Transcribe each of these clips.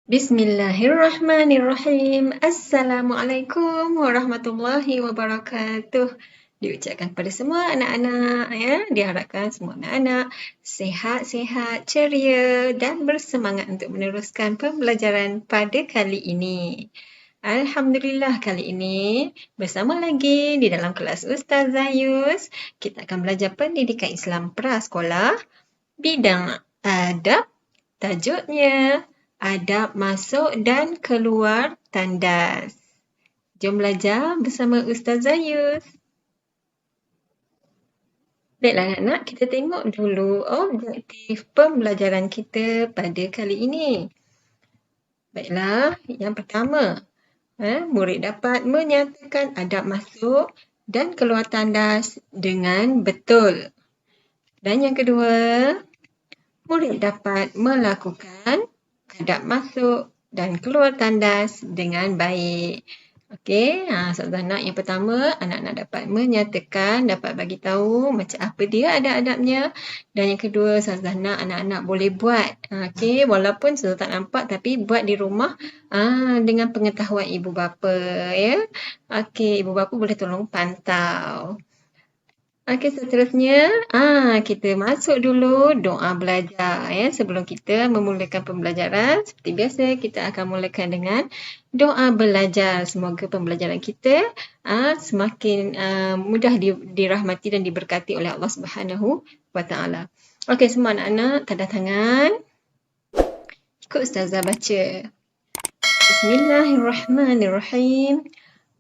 Bismillahirrahmanirrahim. Assalamualaikum warahmatullahi wabarakatuh. Diucapkan kepada semua anak-anak ya. Diharapkan semua anak-anak sihat-sihat, ceria dan bersemangat untuk meneruskan pembelajaran pada kali ini. Alhamdulillah kali ini bersama lagi di dalam kelas Ustazah Yus. Kita akan belajar pendidikan Islam prasekolah bidang adab. Tajuknya adab masuk dan keluar tandas. Jom belajar bersama Ustazah Yus. Baiklah anak-anak, kita tengok dulu objektif pembelajaran kita pada kali ini. Baiklah, yang pertama, murid dapat menyatakan adab masuk dan keluar tandas dengan betul. Dan yang kedua, murid dapat melakukan adab masuk dan keluar tandas dengan baik. Okey, soalan anak yang pertama, anak-anak dapat menyatakan, dapat bagi tahu macam apa dia adab-adabnya. Dan yang kedua, soalan anak-anak boleh buat. Okey, walaupun sudah tak nampak tapi buat di rumah dengan pengetahuan ibu bapa ya. Okey, ibu bapa boleh tolong pantau. Okey, seterusnya kita masuk dulu doa belajar ya. Sebelum kita memulakan pembelajaran, seperti biasa kita akan mulakan dengan doa belajar. Semoga pembelajaran kita semakin mudah dirahmati dan diberkati oleh Allah Subhanahu wa taala. Okey, semua anak-anak tanda tangan. Ikut Ustazah baca. Bismillahirrahmanirrahim.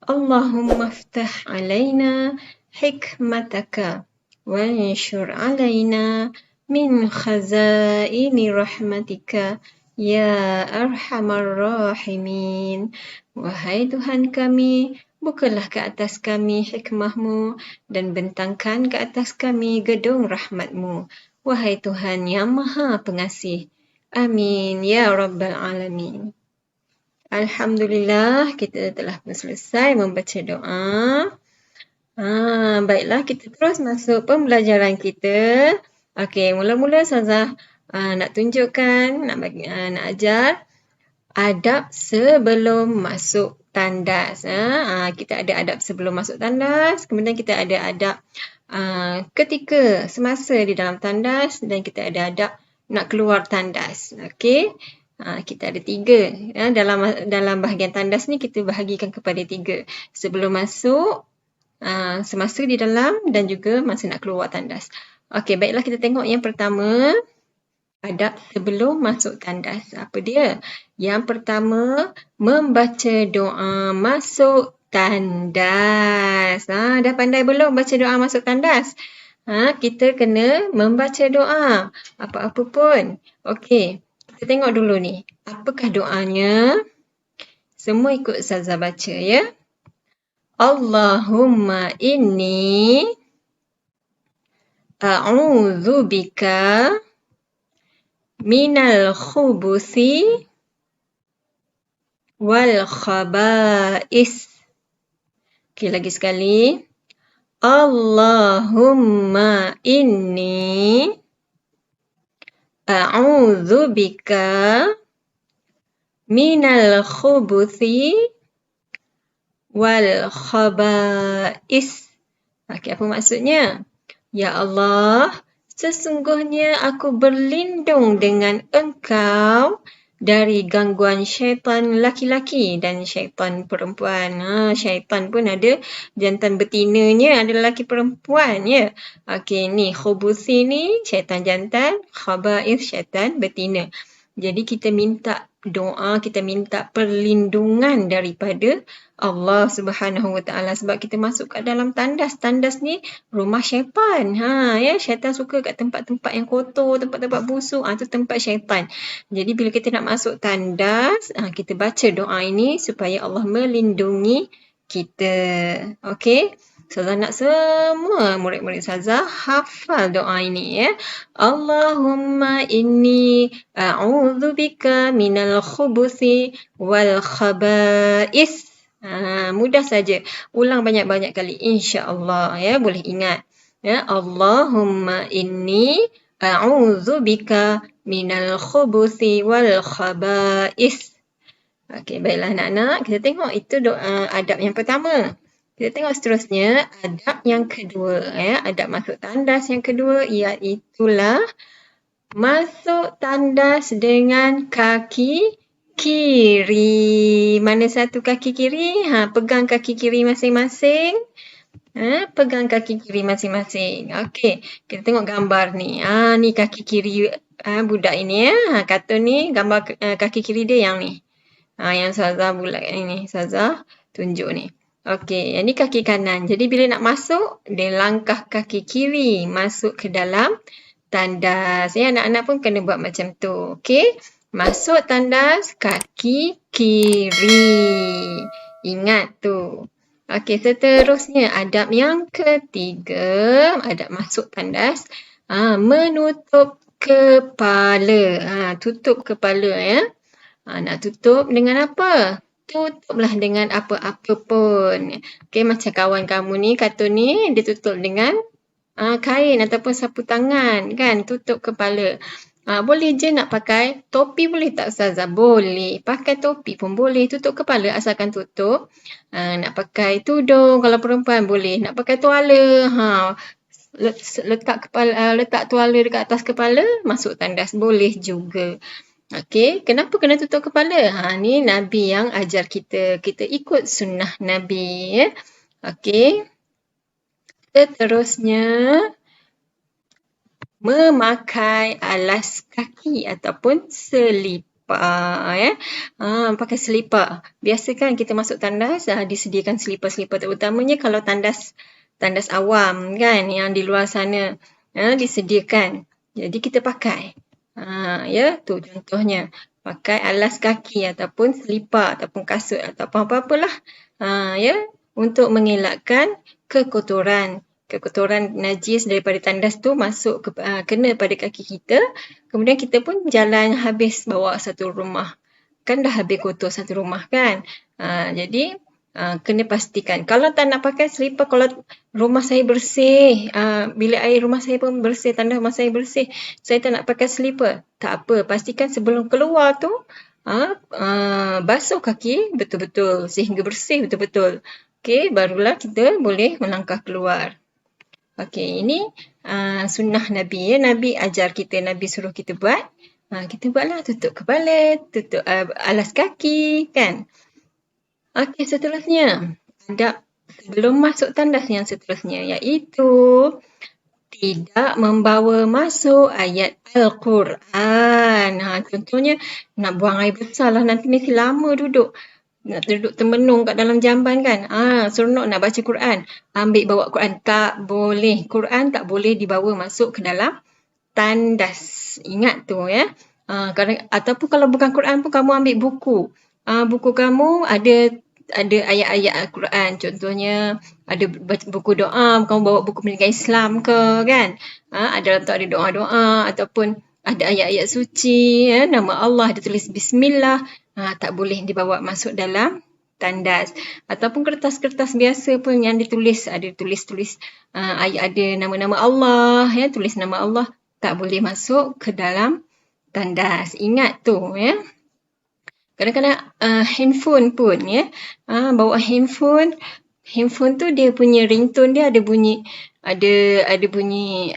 Allahumma aftah alaina حكمتك وانشر علينا من خزائن رحمتك يا أرحم الراحمين. Wahai Tuhan kami, bukalah ke atas kami hikmahmu dan bentangkan ke atas kami gedung rahmatmu. Wahai Tuhan yang Maha Pengasih. Amin ya Rabbal Alamin. Alhamdulillah, kita telah selesai membaca doa. Baiklah, kita terus masuk pembelajaran kita. Okey, mula-mula Ustazah nak tunjukkan, nak ajar adab sebelum masuk tandas. Kita ada adab sebelum masuk tandas, kemudian kita ada adab ketika semasa di dalam tandas dan kita ada adab nak keluar tandas. Okey. Kita ada 3. Dalam bahagian tandas ni kita bahagikan kepada 3. Sebelum masuk, semasa di dalam dan juga masa nak keluar tandas. Okey, baiklah kita tengok yang pertama. Adab sebelum masuk tandas. Apa dia? Yang pertama, membaca doa masuk tandas. Dah pandai belum baca doa masuk tandas? Kita kena membaca doa. Apa-apa pun. Okey, kita tengok dulu ni. Apakah doanya? Semua ikut Ustazah baca ya. Allahumma inni a'udzu bika minal khubuthi wal khaba'is. Okey, lagi sekali. Allahumma inni a'udzu bika minal khubuthi wal khaba'is. Okey, apa maksudnya? Ya Allah, sesungguhnya aku berlindung dengan Engkau dari gangguan syaitan laki-laki dan syaitan perempuan. Syaitan pun ada jantan betinanya, ada lelaki perempuan ya. Okey, ni khubuthi ni syaitan jantan, khaba'is syaitan betina. Jadi kita minta doa, kita minta perlindungan daripada Allah Subhanahu Wa Taala sebab kita masuk kat dalam tandas. Tandas ni rumah syaitan. Ya, syaitan suka kat tempat-tempat yang kotor, tempat-tempat busuk. Tu tempat syaitan. Jadi bila kita nak masuk tandas, kita baca doa ini supaya Allah melindungi kita. Okey? So, nak semua murid-murid Ustazah hafal doa ini ya. Allahumma inni a'udzu bika minal khubuthi wal khaba'is. Mudah saja. Ulang banyak-banyak kali insya-Allah ya, boleh ingat. Ya, Allahumma inni a'udzu bika minal khubuthi wal khaba'is. Okey, baiklah anak-anak, kita tengok itu adab yang pertama. Kita tengok seterusnya, adab yang kedua. Adab masuk tandas yang kedua iaitulah masuk tandas dengan kaki kiri. Mana satu kaki kiri? Pegang kaki kiri masing-masing. Pegang kaki kiri masing-masing. Okey, kita tengok gambar ni. Ni kaki kiri budak ini ya. Kartun ni gambar kaki kiri dia yang ni. Yang Ustazah bulat ini. Ustazah tunjuk ni. Okey, yang ni kaki kanan. Jadi bila nak masuk, dia langkah kaki kiri masuk ke dalam tandas. Anak-anak pun kena buat macam tu. Okey, masuk tandas kaki kiri. Ingat tu. Okey, seterusnya adab yang ketiga, adab masuk tandas, menutup kepala. Tutup kepala ya. Nak tutup dengan apa? Tutuplah dengan apa-apa pun. Okey, macam kawan kamu ni, kartun ni, dia tutup dengan kain ataupun sapu tangan kan, tutup kepala. Boleh je nak pakai topi boleh tak Ustazah? Boleh. Pakai topi pun boleh. Tutup kepala asalkan tutup. Nak pakai tudung kalau perempuan boleh. Nak pakai tuala. Letak tuala dekat atas kepala, masuk tandas boleh juga. Okey, kenapa kena tutup kepala? Ni Nabi yang ajar kita. Kita ikut sunnah Nabi. Okey. Seterusnya, memakai alas kaki ataupun selipar. Pakai selipar. Biasa kan kita masuk tandas, disediakan selipar-selipar. Terutamanya kalau tandas awam kan, yang di luar sana. Disediakan. Jadi kita pakai. Tu contohnya. Pakai alas kaki ataupun selipar ataupun kasut ataupun apa-apalah. Untuk mengelakkan kekotoran. Kekotoran najis daripada tandas tu masuk kena pada kaki kita. Kemudian kita pun jalan habis bawa satu rumah. Kan dah habis kotor satu rumah kan. Jadi kena pastikan. Kalau tak nak pakai selipar, kalau rumah saya bersih, bilik air rumah saya pun bersih, tandas rumah saya bersih, saya tak nak pakai selipar, tak apa. Pastikan sebelum keluar tu, basuh kaki betul-betul sehingga bersih betul-betul. Okey, barulah kita boleh melangkah keluar. Okey, ini sunnah Nabi ya. Nabi ajar kita, Nabi suruh kita buat. Kita buatlah, tutup kepala, tutup alas kaki kan. Okey, seterusnya. Adab sebelum masuk tandas yang seterusnya iaitu tidak membawa masuk ayat Al-Quran. Contohnya nak buang air besar lah, nanti mesti lama duduk. Nak duduk termenung kat dalam jamban kan. Seronok nak baca Quran. Ambil bawa Quran. Tak boleh. Quran tak boleh dibawa masuk ke dalam tandas. Ingat tu ya. Ataupun kalau bukan Quran pun kamu ambil buku. Buku kamu ada ayat-ayat Al-Quran. Contohnya ada buku doa, kamu bawa buku pendidikan Islam ke kan. Dalam tu ada doa-doa ataupun ada ayat-ayat suci, nama Allah, ada tulis Bismillah. Tak boleh dibawa masuk dalam tandas. Ataupun kertas-kertas biasa pun yang ditulis, ada tulis-tulis ayat, ada nama-nama Allah, tulis nama Allah. Tak boleh masuk ke dalam tandas. Ingat tu ya. Kadang-kadang handphone pun ya. Bawa handphone. Handphone tu dia punya ringtone dia ada bunyi bunyi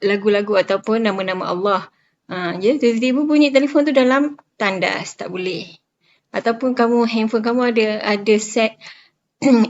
lagu-lagu ataupun nama-nama Allah. Tiba-tiba bunyi telefon tu dalam tandas, tak boleh. Ataupun handphone kamu ada set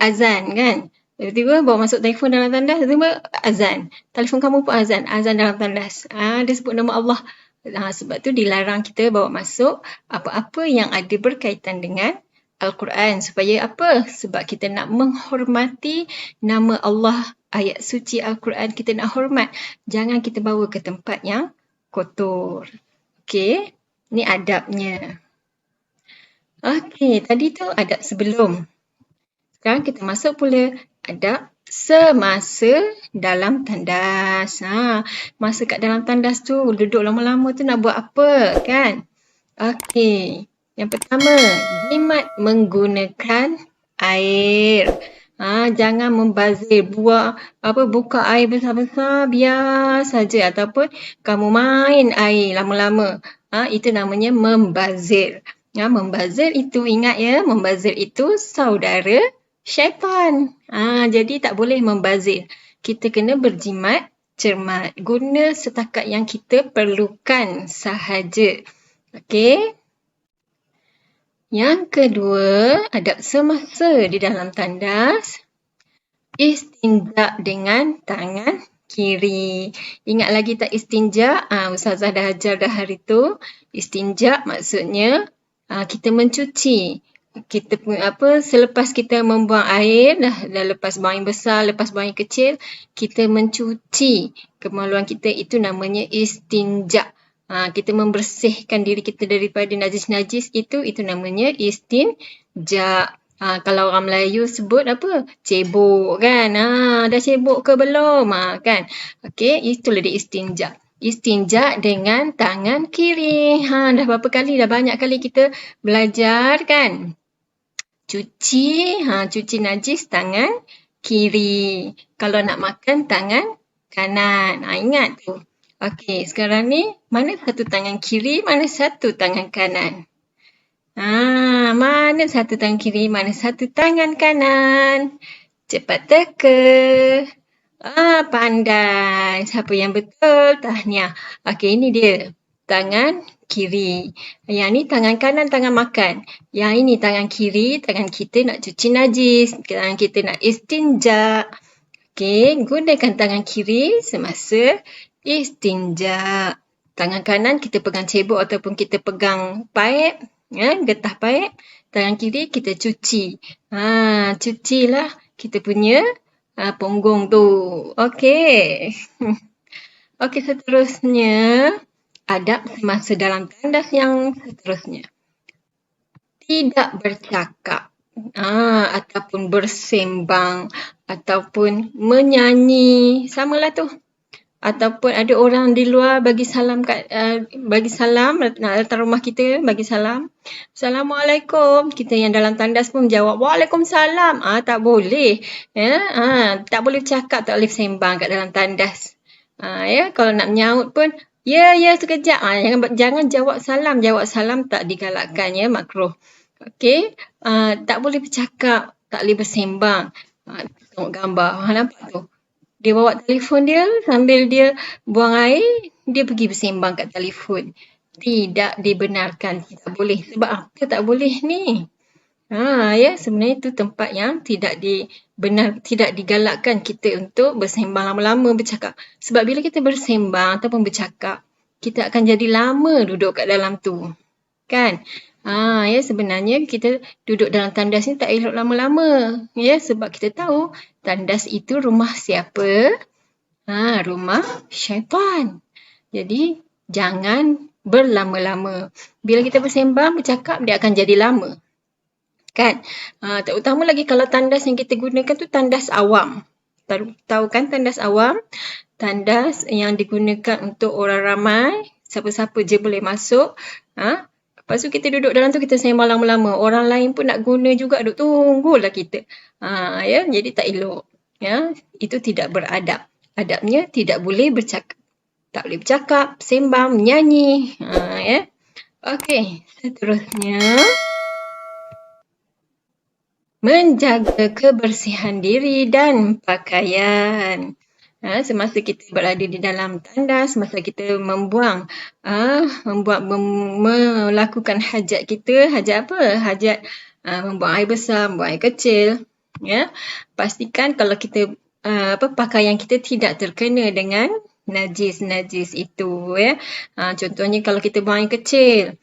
azan kan. Tiba-tiba bawa masuk telefon dalam tandas, tiba-tiba azan. Telefon kamu pun azan dalam tandas. Dia sebut nama Allah. Sebab tu dilarang kita bawa masuk apa-apa yang ada berkaitan dengan Al-Quran. Supaya apa? Sebab kita nak menghormati nama Allah, ayat suci Al-Quran kita nak hormat. Jangan kita bawa ke tempat yang kotor. Okey, ni adabnya. Okey, tadi tu adab sebelum. Sekarang kita masuk pula adab semasa dalam tandas. Masa kat dalam tandas tu, duduk lama-lama tu nak buat apa kan? Okey, yang pertama, jimat menggunakan air. Jangan membazir, buka air besar-besar, biar saja. Ataupun kamu main air lama-lama. Itu namanya membazir. Ya, membazir itu, ingat ya, membazir itu saudara syaitan. Jadi tak boleh membazir. Kita kena berjimat cermat. Guna setakat yang kita perlukan sahaja. Okey. Yang kedua, adab semasa di dalam tandas. Istinja dengan tangan kiri. Ingat lagi tak istinja? Ustazah dah ajar dah hari tu. Istinja maksudnya kita mencuci. Kita selepas kita membuang air, dah lepas buang air besar, lepas buang air kecil, kita mencuci kemaluan kita, itu namanya istinja. Kita membersihkan diri kita daripada najis-najis itu namanya istinja. Kalau orang Melayu sebut apa? Cebok kan? Dah cebok ke belum? Kan? Okey, itulah dia istinja. Istinja dengan tangan kiri. Dah berapa kali, dah banyak kali kita belajar kan? Cuci najis tangan kiri. Kalau nak makan tangan kanan. Ingat tu. Okey, sekarang ni mana satu tangan kiri, mana satu tangan kanan? Mana satu tangan kiri, mana satu tangan kanan? Cepat teka. Pandai. Siapa yang betul? Tahniah. Okey, ini dia. Tangan kiri. Yang ni tangan kanan, tangan makan. Yang ini tangan kiri, tangan kita nak cuci najis. Tangan kita nak istinja. Okey, gunakan tangan kiri semasa istinja. Tangan kanan kita pegang cebok ataupun kita pegang paip, getah paip. Tangan kiri kita cuci. Cucilah kita punya punggung tu. Okey. Okey, seterusnya adab semasa dalam tandas yang seterusnya. Tidak bercakap. Ataupun bersembang ataupun menyanyi, samalah tu. Ataupun ada orang di luar bagi salam nak datang rumah kita, bagi salam. Assalamualaikum. Kita yang dalam tandas pun jawab Waalaikumsalam. Tak boleh. Tak boleh cakap, tak boleh sembang kat dalam tandas. Kalau nak menyaut pun ya sekejap. Jangan jawab salam. Jawab salam tak digalakkan, ya, makruh. Okey, tak boleh bercakap, tak boleh bersembang. Tengok gambar, nampak tu. Dia bawa telefon dia, sambil dia buang air, dia pergi bersembang kat telefon. Tidak dibenarkan, tidak boleh. Sebab apa tak boleh ni? Sebenarnya itu tempat yang tidak digalakkan kita untuk bersembang lama-lama, bercakap. Sebab bila kita bersembang ataupun bercakap, kita akan jadi lama duduk kat dalam tu. Kan? Sebenarnya kita duduk dalam tandas ni tak elok lama-lama. Sebab kita tahu tandas itu rumah siapa? Rumah syaitan. Jadi jangan berlama-lama. Bila kita bersembang, bercakap, dia akan jadi lama. Kan? Terutama lagi kalau tandas yang kita gunakan tu tandas awam. Tahu kan tandas awam? Tandas yang digunakan untuk orang ramai. Siapa-siapa je boleh masuk. Lepas tu kita duduk dalam tu, kita sembang lama-lama. Orang lain pun nak guna juga, duduk tunggulah kita. Jadi tak elok. Itu tidak beradab. Adabnya tidak boleh bercakap. Tak boleh bercakap, sembang, menyanyi. Okey, seterusnya. Menjaga kebersihan diri dan pakaian. Semasa kita berada di dalam tandas, semasa kita melakukan hajat kita, hajat apa? Hajat membuang air besar, membuang air kecil. Pastikan kalau kita pakaian kita tidak terkena dengan najis-najis itu. Contohnya kalau kita buang air kecil,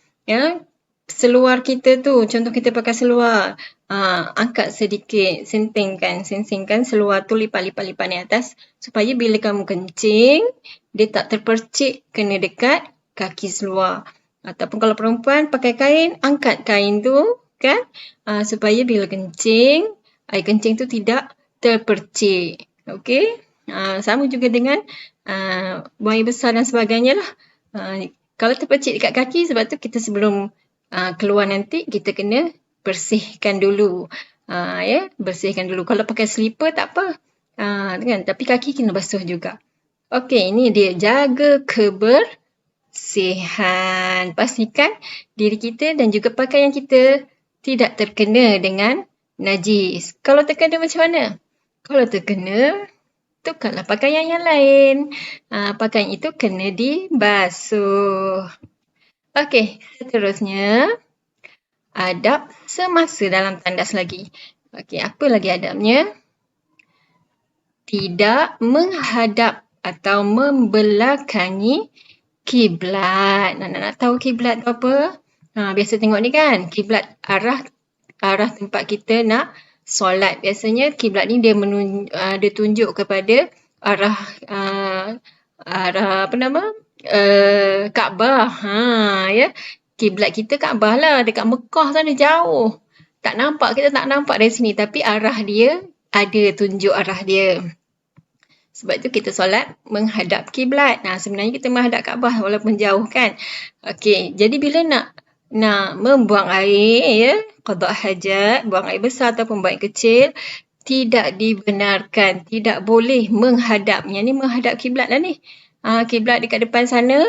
seluar kita tu, contoh kita pakai seluar, angkat sedikit, sensingkan seluar tu, lipat ni atas, supaya bila kamu kencing, dia tak terpercik kena dekat kaki seluar. Ataupun kalau perempuan pakai kain, angkat kain tu, kan, supaya bila kencing, air kencing tu tidak terpercik. Okey? Sama juga dengan buang air besar dan sebagainya lah. Kalau terpercik dekat kaki, sebab tu kita sebelum keluar nanti, kita kena bersihkan dulu. Bersihkan dulu. Kalau pakai slipper tak apa. Kan? Tapi kaki kena basuh juga. Okey, ini dia jaga kebersihan. kebersihan. Pastikan diri kita dan juga pakaian kita tidak terkena dengan najis. Kalau terkena macam mana? Kalau terkena, tukarlah pakaian yang lain. Pakaian itu kena dibasuh. Okey, seterusnya adab semasa dalam tandas lagi. Okey, apa lagi adabnya? Tidak menghadap atau membelakangi kiblat. Nak tahu kiblat tu apa? Biasa tengok ni kan, kiblat arah tempat kita nak solat. Biasanya kiblat ni dia tunjuk kepada arah apa nama? Kaabah. Ya. Kiblat kita Kaabah lah, dekat Mekah sana jauh. Tak nampak, kita tak nampak dari sini tapi arah dia ada tunjuk arah dia. Sebab itu kita solat menghadap kiblat. Sebenarnya kita menghadap Kaabah walaupun jauh kan. Okey, jadi bila nak membuang air ya, qada hajat, buang air besar ataupun buang air kecil, tidak dibenarkan, tidak boleh menghadap. Yang ni menghadap kiblat lah ni. Kiblat dekat depan sana,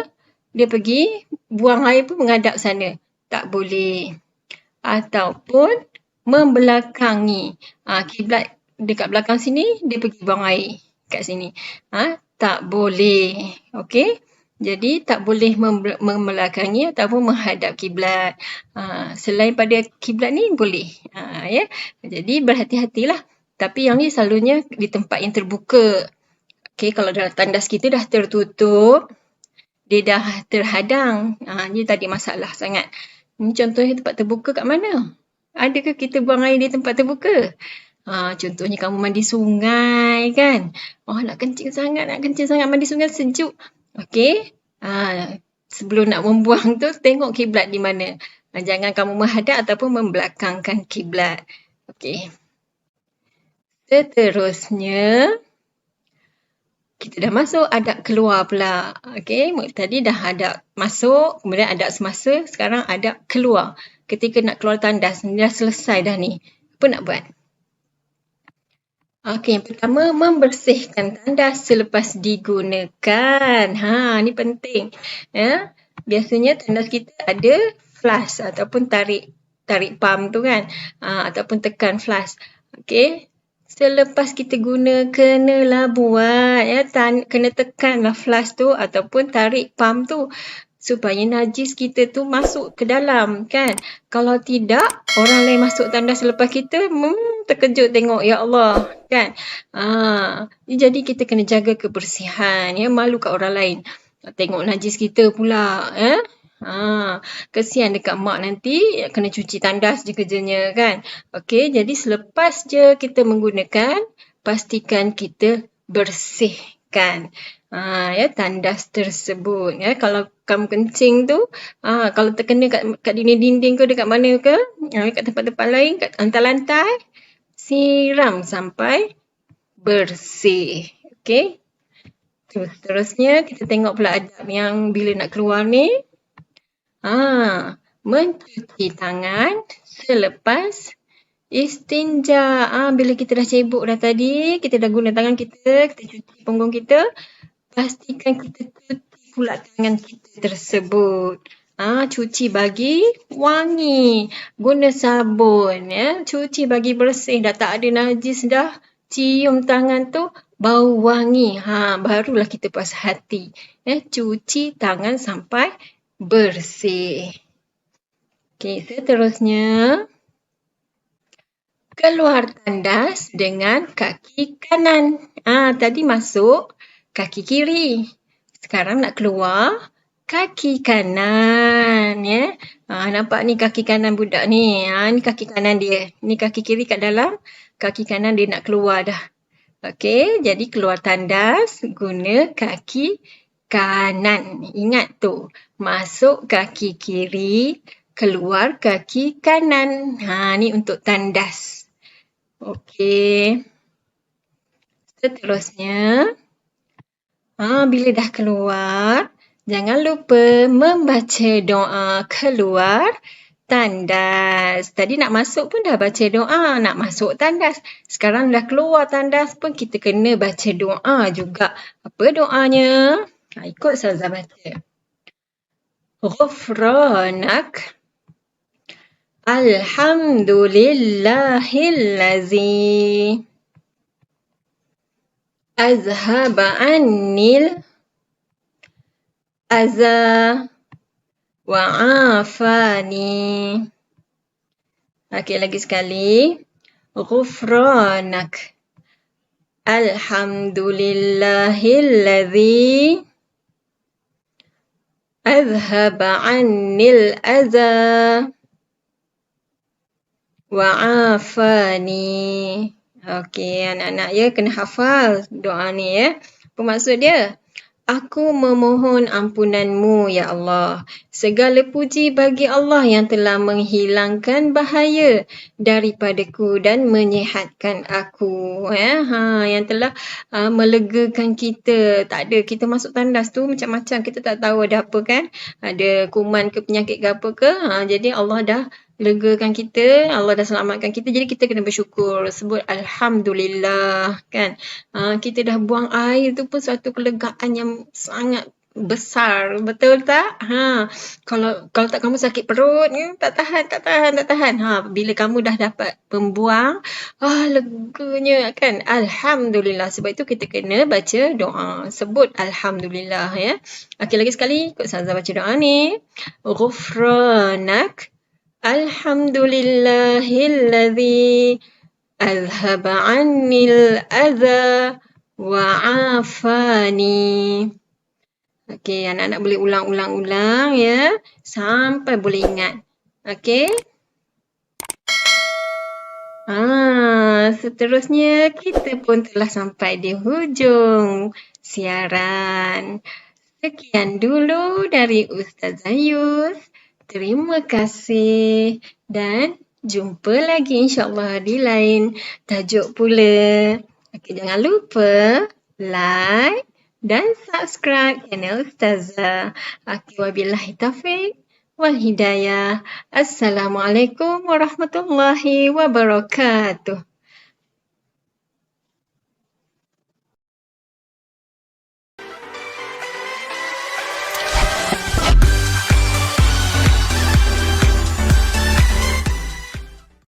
dia pergi buang air pun menghadap sana. Tak boleh. Ataupun membelakangi. Kiblat dekat belakang sini, dia pergi buang air kat sini. Tak boleh. Okey? Jadi tak boleh membelakangi ataupun menghadap kiblat. Selain pada kiblat ni boleh. Ya. Jadi berhati-hatilah. Tapi yang ni selalunya di tempat yang terbuka. Okey, kalau dalam tandas kita dah tertutup, dia dah terhadang. Ni tadi masalah sangat. Ni contohnya tempat terbuka kat mana? Adakah kita buang air di tempat terbuka? Contohnya kamu mandi sungai kan. Nak kencing sangat mandi sungai sejuk. Okey. Sebelum nak membuang tu tengok kiblat di mana. Jangan kamu menghadap ataupun membelakangkan kiblat. Okey. Seterusnya kita dah masuk adab keluar pula. Okey, tadi dah adab masuk, kemudian adab semasa, sekarang adab keluar. Ketika nak keluar tandas, dah selesai dah ni. Apa nak buat? Okey, yang pertama membersihkan tandas selepas digunakan. Ni penting. Ya. Biasanya tandas kita ada flush ataupun tarik pump tu kan. Ataupun tekan flush. Okey. Selepas kita guna, kenalah buat. Ya. Kena tekanlah flush tu ataupun tarik pump tu. Supaya najis kita tu masuk ke dalam kan. Kalau tidak, orang lain masuk tandas selepas kita, terkejut tengok, ya Allah kan. Jadi kita kena jaga kebersihan, ya, malu kat orang lain. Tengok najis kita pula, ya. Kesian dekat mak nanti, kena cuci tandas je kerjanya kan. Okey, jadi selepas je kita menggunakan, pastikan kita bersihkan. Ya, tandas tersebut. Ya, kalau kamu kencing tu, kalau terkena kat dinding-dinding ke dekat mana ke, kat tempat-tempat lain, kat lantai-lantai, siram sampai bersih. Okey. Seterusnya kita tengok pula adab yang bila nak keluar ni. Mencuci tangan selepas istinja. Bila kita dah cebok dah tadi, kita dah guna tangan kita cuci punggung kita, pastikan kita cuci pula tangan kita tersebut. Cuci bagi wangi. Guna sabun. Ya. Cuci bagi bersih. Dah tak ada najis dah. Cium tangan tu, bau wangi. Barulah kita puas hati. Ya. Cuci tangan sampai bersih. Okey, seterusnya. Keluar tandas dengan kaki kanan. Tadi masuk kaki kiri. Sekarang nak keluar kaki kanan. Ya. Nampak ni kaki kanan budak ni. Ni kaki kanan dia. Ni kaki kiri kat dalam. Kaki kanan dia nak keluar dah. Okey, jadi keluar tandas guna kaki kanan. Ingat tu. Masuk kaki kiri, keluar kaki kanan. Ni untuk tandas. Okey. Seterusnya. Bila dah keluar, jangan lupa membaca doa keluar tandas. Tadi nak masuk pun dah baca doa, nak masuk tandas. Sekarang dah keluar tandas pun kita kena baca doa juga. Apa doanya? Ikut Ustazah baca. غفرانك الحمد لله الذي أذهب عني الأذى وعافاني. Okey, lagi sekali. غفرانك الحمد لله الذي أذهب عني الأذى wa'afani. Okey, anak-anak ya, kena hafal doa ni ya. Apa maksud dia? Aku memohon ampunanmu, ya Allah. Segala puji bagi Allah yang telah menghilangkan bahaya daripadaku dan menyihatkan aku. Yang telah melegakan kita. Tak ada, kita masuk tandas tu macam-macam. Kita tak tahu ada apa kan. Ada kuman ke penyakit ke apa ke. Jadi Allah dah legakan kita, Allah dah selamatkan kita, jadi kita kena bersyukur, sebut Alhamdulillah kan. Kita dah buang air tu pun suatu kelegaan yang sangat besar, betul tak? Kalau tak kamu sakit perut, tak tahan. Bila kamu dah dapat membuang, leganya kan. Alhamdulillah. Sebab itu kita kena baca doa, sebut Alhamdulillah ya. Okey, lagi sekali ikut Ustazah baca doa ni. Ghufranak Alhamdulillahilladzi azhaba 'annil adza wa 'afani. Okey, anak-anak boleh ulang-ulang ya sampai boleh ingat. Okey? Seterusnya kita pun telah sampai di hujung siaran. Sekian dulu dari Ustazah Yus. Terima kasih dan jumpa lagi insyaAllah di lain tajuk pula. Okey, jangan lupa like dan subscribe channel Ustazah. Okey, wabillahi taufiq wal hidayah. Assalamualaikum warahmatullahi wabarakatuh.